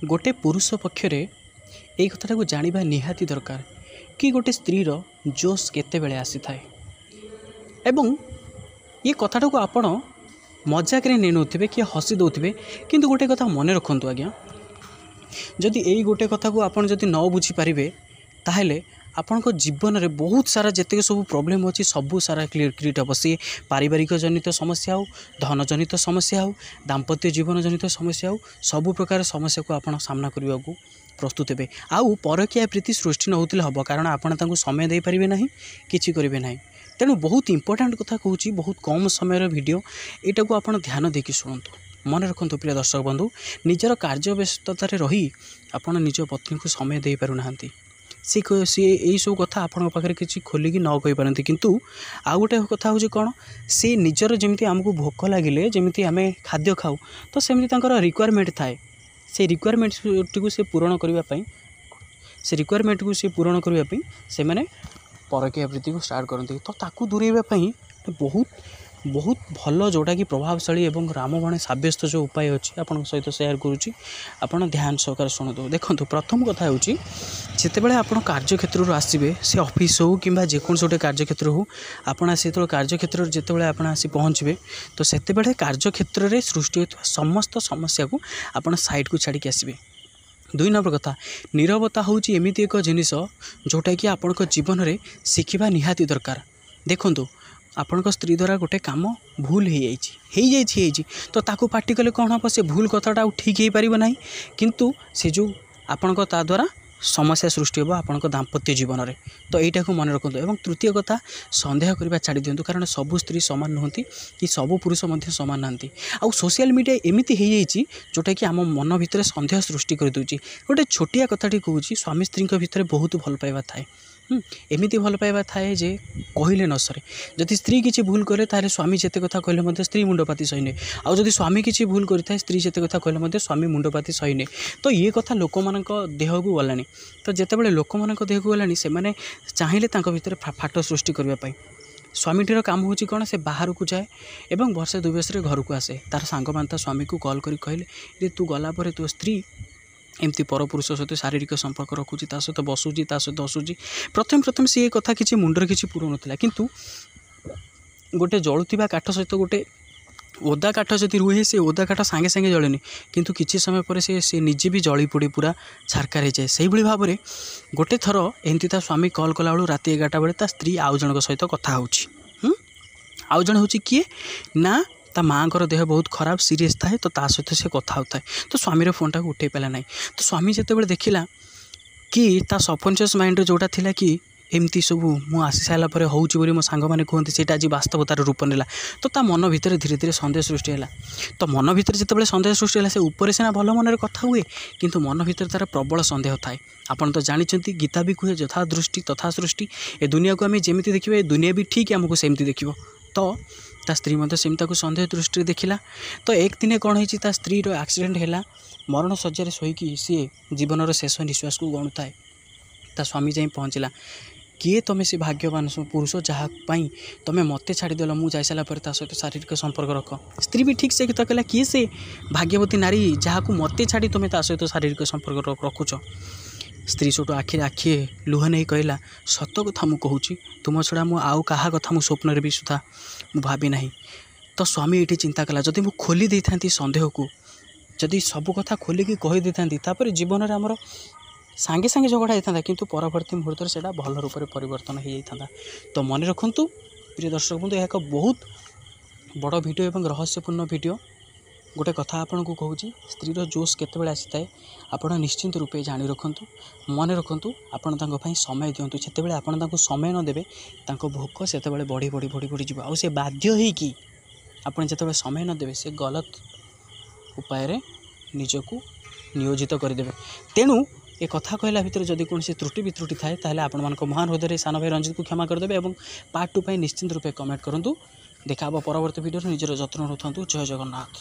गोटे पुरुष पक्षर यही कथा को जाना निहाती दरकार कि गोटे स्त्रीर जोश केतेबेले आसी थाए एवं ये कथाटा को आपण मजाक नहीं नौथे कि हसी दौथे किंतु गोटे कथा मन रखु आज्ञा जदि यही गोटे कथा को आपड़ जदि न बुझीपारे ताहले आपण जीवन में बहुत सारा जिते सब प्रोब्लेम अच्छी सबू सारा क्रिएट हम सी पारिवारिक जनित समस्या हो धन जनित समस्या हो दाम्पत्य जीवन जनित समस्या हो सबु प्रकार समस्या को आप सामना करने को प्रस्तुत हे आउ परकीया प्रीति सृष्टि न होते हम कारण आपड़ समय दे पारे ना कि करेंगे ना तेणु बहुत इंपोर्टाट कथा कहूँ बहुत कम समय वीडियो यहाँ को आप ध्यान देकी शुणु मन रखु प्रिय दर्शक बंधु निजर कार्य व्यस्ततार रही आपड़ निज पत्नी को समय दे पारना सी यही सब कथा आपण पाखे किसी खोलिकी न कही पारती किंतु आउ गोटे कथा हूँ कौन सी निजर जमी आमको भोक लगिले जमी आम खाद्य खाऊ तो सेमती रिक्वायरमेंट थाए से रिक्वायरमेंट टी से पूरण करने से रिक्वायरमेंट को सी पूरण करने से मैंने परकीया प्रीति को स्टार्ट करते तो ताकू दूरेवाई बहुत बहुत भल जोटा कि प्रभावशाली एवं रामबाण सब्यस्त जो उपाय अच्छी आप सहित सेयार करुँची आपड़ ध्यान सहकार शुणु देखो प्रथम कथा हूँ जितेबाला आप कार्यक्षेत्र आसवे से ऑफिस हो कि जेकोसी गोटे कार्यक्षेत्र हो आपड़ आसी जो कार्यक्षेत्र जितेबाला आप आसी पहुँचे तो सेतेबेले कार्यक्षेत्र में सृष्टि होता समस्त समस्या को आप साइड को छाड़ी आसवे। दुई नंबर कथा नीरवता हूँ एमती एक जिनिस जोटा कि आपण जीवन में शिखा निहाती दरकार। देखो आपण स्त्री द्वारा गोटे कम भूल हो जाए तो ताकू पार्टी कले कौन हम से भूल कथाटा ठीक हो पार ना किंतु से जो आपण ता द्वारा समस्या सृष्टि हो आपण दाम्पत्य जीवन में तो यहाँ को मन रखु। और तृतीय कथा सन्देह करने छाड़ी दिंतु कारण सबू स्त्री सामान नुहति कि सबू पुरुष सामान ना आउ सोशल मीडिया एमती हो जाए जोटा कि आम मन भितर सन्देह सृष्टि कर दूची। गोटे छोटिया कथाटी कहूँ स्वामी स्त्री भितर बहुत भल पाइबा थाए एमती भल पाइबा थाए जे कहले न सरे जदि स्त्री किसी भूल करे तारे स्वामी जिते कथा कहले स्त्री मुंडपाती सहीने आउ जदि स्वामी किसी भूल करें स्त्री जिते कथा कहले स्वामी मुंडपाती सहीने तो ये कथा लोक मान देह को गलानी तो जितेबाला लोक मान देह को गलानी से मैंने चाहिए भितर फाट सृष्टि करने स्वामीटीर काम हूँ कौन से बाहर को जाए एवं वर्षे 2 वर्ष घर को आसे तार सांग मान स्वामी को कॉल कर कहले तू गलापर तो स्त्री एमती परपुरुष सहित शारीरिक संपर्क रखुची सहित बसुची सहित हसुची प्रथम प्रथम सी कथा किसी मुंडर किसी पूरा नाला किंतु गोटे जलुवा काठ सहित गोटे ओदा काठ जदि रुहे से ओदा काठ सांगे सांगे जलेनी किंतु किसी समय पर से निजे भी जली पोड़ी पूरा छारकार हो जाए से भाव में गोटे थर एमती स्वामी कॉल कला बेलू राति 11टा बेले स्त्री आउ जन सहित कथा आउ जन हूँ किए ना ता माँ को देह बहुत खराब सीरीयस थाए तो ता सहित से कथा होता है तो स्वामी फोनटा को उठे पाला ना तो स्वामी जितेबाला देखला कि ता सबकॉन्शियस माइंड जोटा थिला कि एमती सब मु आसी सारापर होची मो सांग मैंने कहते से आज वास्तवतार रूप नेला तो ता मन भितर धीरे धीरे सन्देह सृष्टि है तो मन भितर जितेबाला सन्देह सृष्टि है से ऊपर सीना भल मन कथा हुए किंतु मन भितर तार प्रबल सन्देह थाए आपन तो जानते गीता भी कहे यथा दृष्टि तथा सृष्टि ए दुनिया को आम जमी देखिए दुनिया भी ठीक आमको सेमती देखिए तो ता स्त्री मत सेमता को सन्देह दृष्टि देखला तो एक दिन कौन होती ता स्त्री एक्सीडेंट है मरण शज्या शोईकी सी जीवन शेष निश्वास को गणु थाए ता स्वामी जाई पहुँचला किए तुम से भाग्यवान पुरुष जहाँपाई तुम मत छाड़देल मुझे सारापर सहित शारीरिक संपर्क रख स्त्री भी ठीक से कथा कहला किए से भाग्यवती नारी जहाँ को मत छाड़ी तुम सहित शारीरिक संपर्क रखुच स्त्री छोट आखिरे आखिए लुह नहीं कहला सत कथा मुझे कहूँ तुम छड़ा मु आउ कहा कथा मु स्वप्न भी सुधा मु भावी ना तो स्वामी ये चिंता कला जदि मु खोली दे था सन्देह को जदि सब कथा खोलिकी कही था जीवन में आमर सांगे सांगे झगड़ा होता था किंतु परवर्ती मुहूर्त से भल रूप से परिवर्तन हो जाता तो मन रखु प्रिय दर्शक बंधु यह एक बहुत बड़ वीडियो एवं रहस्यपूर्ण वीडियो गोटे कथा आपन को कहूँ स्त्रीर जोश केतबेले आसी आप निश्चिंत रूपे जानी रखु मन रखु आपण समय दिंतु जितेबाला आपन समय नदेवे भोक से बढ़ी बढ़ी बढ़ी बढ़ी जीव आउ बाध्य होगी आप जिते समय नदेवे से गलत उपाय निजक नियोजित करदे तेणु ए कथा कहला भितर जदि कौन त्रुटि वित्रुटि थाए ताहले आपण मानक महान हृदय सानो भाई रंजित को क्षमा करदे और पार्ट 2 निश्चिंत रूपे कमेंट करूँ देखा परवर्ती वीडियो निजर जत्न रखु। जय जगन्नाथ।